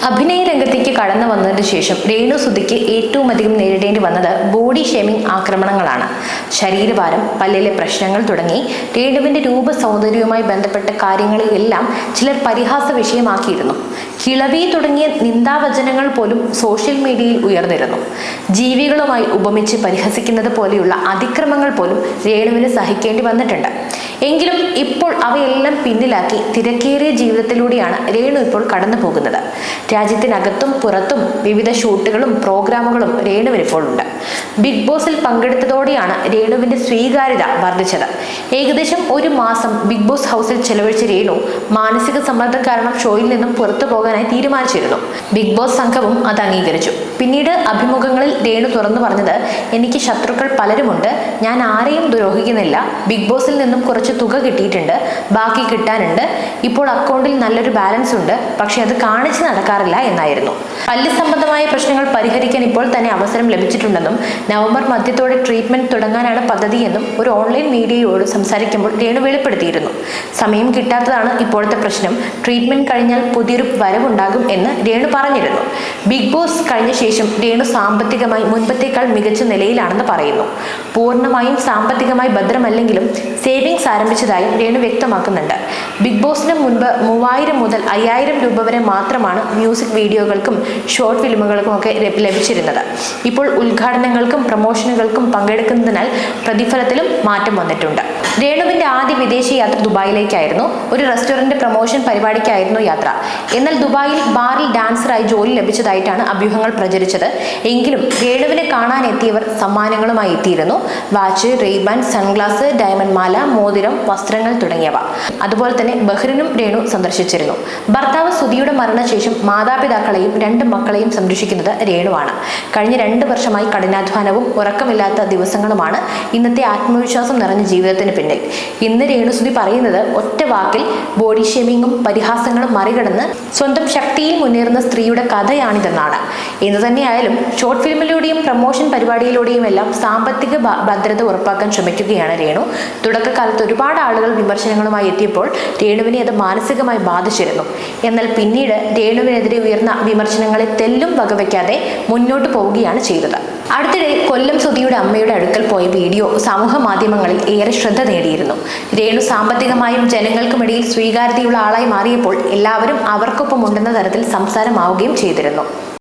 അഭിനയ രംഗത്തേക്ക് കടന്നു വന്നതിന് ശേഷം രേണു സുധിക്ക് ഏറ്റവും അധികം നേരിടേണ്ടി വന്നത് ബോഡി ഷേമിംഗ് ആക്രമണങ്ങളാണ്. ശരീരഭാരം, പല്ലിലെ പ്രശ്നങ്ങൾ തുടങ്ങി രേണുവിന്റെ രൂപ സൗന്ദര്യവുമായി ബന്ധപ്പെട്ട കാര്യങ്ങളെല്ലാം ചിലർ പരിഹാസ വിഷയമാക്കിയിരുന്നു. കിളവി തുടങ്ങിയ നിന്ദാവചനങ്ങൾ പോലും സോഷ്യൽ മീഡിയയിൽ ഉയർന്നിരുന്നു. ജീവികളുമായി ഉപമിച്ച് പരിഹസിക്കുന്നത് പോലെയുള്ള അതിക്രമങ്ങൾ പോലും രേണുവിന് സഹിക്കേണ്ടി വന്നിട്ടുണ്ട്. എങ്കിലും ഇപ്പോൾ അവയെല്ലാം പിന്നിലാക്കി തിരക്കേറിയ ജീവിതത്തിലൂടെയാണ് രേണു ഇപ്പോൾ കടന്നു പോകുന്നത്. രാജ്യത്തിനകത്തും പുറത്തും വിവിധ ഷൂട്ടുകളും പ്രോഗ്രാമുകളും രേണുവിന് ഇപ്പോൾ ഉണ്ട്. ബിഗ് ബോസിൽ പങ്കെടുത്തതോടെയാണ് രേണുവിന്റെ സ്വീകാര്യത വർദ്ധിച്ചത്. ഏകദേശം ഒരു മാസം ബിഗ് ബോസ് ഹൗസിൽ ചെലവഴിച്ച രേണു മാനസിക സമ്മർദ്ദം കാരണം ഷോയിൽ നിന്നും പുറത്തു പോകാനായി തീരുമാനിച്ചിരുന്നു. ബിഗ് ബോസ് സംഘവും അത് അംഗീകരിച്ചു. പിന്നീട് അഭിമുഖങ്ങളിൽ രേണു തുറന്നു പറഞ്ഞത്, എനിക്ക് ശത്രുക്കൾ പലരുമുണ്ട്, ഞാൻ ആരെയും ദ്രോഹിക്കുന്നില്ല, ബിഗ് ബോസിൽ നിന്നും കുറച്ച് തുക കിട്ടിയിട്ടുണ്ട്, ബാക്കി കിട്ടാനുണ്ട്, ഇപ്പോൾ അക്കൗണ്ടിൽ നല്ലൊരു ബാലൻസ് ഉണ്ട്, പക്ഷെ അത് കാണിച്ച് നടക്കാറില്ല എന്നായിരുന്നു. പല്ല് സംബന്ധമായ പ്രശ്നങ്ങൾ പരിഹരിക്കാൻ ഇപ്പോൾ തന്നെ അവസരം ലഭിച്ചിട്ടുണ്ടെന്നും നവംബർ മധ്യത്തോടെ ട്രീറ്റ്മെന്റ് തുടങ്ങാനാണ് പദ്ധതിയെന്നും ഒരു ഓൺലൈൻ മീഡിയയോട് സംസാരിക്കുമ്പോൾ രേണു വെളിപ്പെടുത്തിയിരുന്നു. സമയം കിട്ടാത്തതാണ് ഇപ്പോഴത്തെ പ്രശ്നം, ട്രീറ്റ്മെന്റ് കഴിഞ്ഞാൽ പുതിയൊരു വരവുണ്ടാകും എന്ന് രേണു പറഞ്ഞിരുന്നു. ബിഗ് ബോസ് കഴിഞ്ഞ ശേഷം രേണു സാമ്പത്തികമായി മുൻപത്തേക്കാൾ മികച്ച നിലയിലാണെന്ന് പറയുന്നു. പൂർണ്ണമായും സാമ്പത്തികമായി ഭദ്രമല്ലെങ്കിലും സേവിങ്സ് ആരംഭിച്ചതായും രേണു വ്യക്തമാക്കുന്നുണ്ട്. ബിഗ് ബോസിന് മുൻപ് 3000 മുതൽ 5000 രൂപ വരെ മാത്രമാണ് മ്യൂസിക് വീഡിയോകൾക്കും ഷോർട്ട് ഫിലിമുകൾക്കും ഒക്കെ ലഭിച്ചിരുന്നത്. ഇപ്പോൾ ഉദ്ഘാടനങ്ങൾക്കും പ്രമോഷനുകൾക്കും പങ്കെടുക്കുന്നതിനാൽ പ്രതിഫലത്തിലും മാറ്റം വന്നിട്ടുണ്ട്. രേണുവിന്റെ ആദ്യ വിദേശ യാത്ര ദുബായിലേക്കായിരുന്നു. ഒരു റെസ്റ്റോറന്റ് പ്രമോഷൻ പരിപാടിക്കായിരുന്നു യാത്ര. എന്നാൽ ദുബായിൽ ബാറിൽ ഡാൻസറായി ജോലി ലഭിച്ചതായിട്ടാണ് അഭ്യൂഹങ്ങൾ പ്രചരിച്ചത്. എങ്കിലും രേണുവിനെ കാണാൻ എത്തിയവർ സമ്മാനങ്ങളുമായി എത്തിയിരുന്നു. വാച്ച്, റെയ്ബാൻ, സൺഗ്ലാസ്, ഡയമണ്ട് മാല, മോതിരം, വസ്ത്രങ്ങൾ തുടങ്ങിയവ. അതുപോലെ തന്നെ ബഹ്റിനും രേണു സന്ദർശിച്ചിരുന്നു. ഭർത്താവ് സുധിയുടെ മരണശേഷം മാതാപിതാക്കളെയും 2 മക്കളെയും സംരക്ഷിക്കുന്നത് രേണുവാണ്. കഴിഞ്ഞ 2 വർഷമായി കഠിനാധ്വാനവും ഉറക്കമില്ലാത്ത ദിവസങ്ങളുമാണ് ഇന്നത്തെ ആത്മവിശ്വാസം നിറഞ്ഞ ജീവിതത്തിന് പിന്നിൽ. ഇന്ന് രേണു സുധി പറയുന്നത് ഒറ്റ വാക്കിൽ ബോഡി ഷേമിങ്ങും പരിഹാസങ്ങളും മറികടന്ന് സ്വന്തം ശക്തിയിൽ മുന്നേറുന്ന സ്ത്രീയുടെ കഥയാണിതെന്നാണ്. എന്തു തന്നെയായാലും ഷോർട്ട് ഫിലിമിലൂടെയും പ്രമോഷൻ പരിപാടിയിലൂടെയും എല്ലാം സാമ്പത്തിക ഭദ്രത ഉറപ്പാക്കാൻ ശ്രമിക്കുകയാണ് രേണു. തുടക്കകാലത്ത് ഒരുപാട് ആളുകൾ വിമർശനങ്ങളുമായി എത്തിയപ്പോൾ രേണുവിനെ അത് മാനസികമായി ബാധിച്ചിരുന്നു. എന്നാൽ പിന്നീട് രേണുവിനെതിരെ ഉയർന്ന വിമർശനങ്ങളെ തെല്ലും വകവയ്ക്കാതെ മുന്നോട്ട് പോവുകയാണ് ചെയ്തത്. അടുത്തിടെ കൊല്ലം സുധിയുടെ അമ്മയുടെ അടുക്കൽ പോയ വീഡിയോ സമൂഹ മാധ്യമങ്ങളിൽ ഏറെ ശ്രദ്ധ നേടിയിരുന്നു. രേണു സാമ്പത്തികമായും ജനങ്ങൾക്കുമിടയിൽ സ്വീകാര്യതയുള്ള ആളായി മാറിയപ്പോൾ എല്ലാവരും അവർക്കൊപ്പം ഉണ്ടെന്ന തരത്തിൽ സംസാരമാവുകയും ചെയ്തിരുന്നു.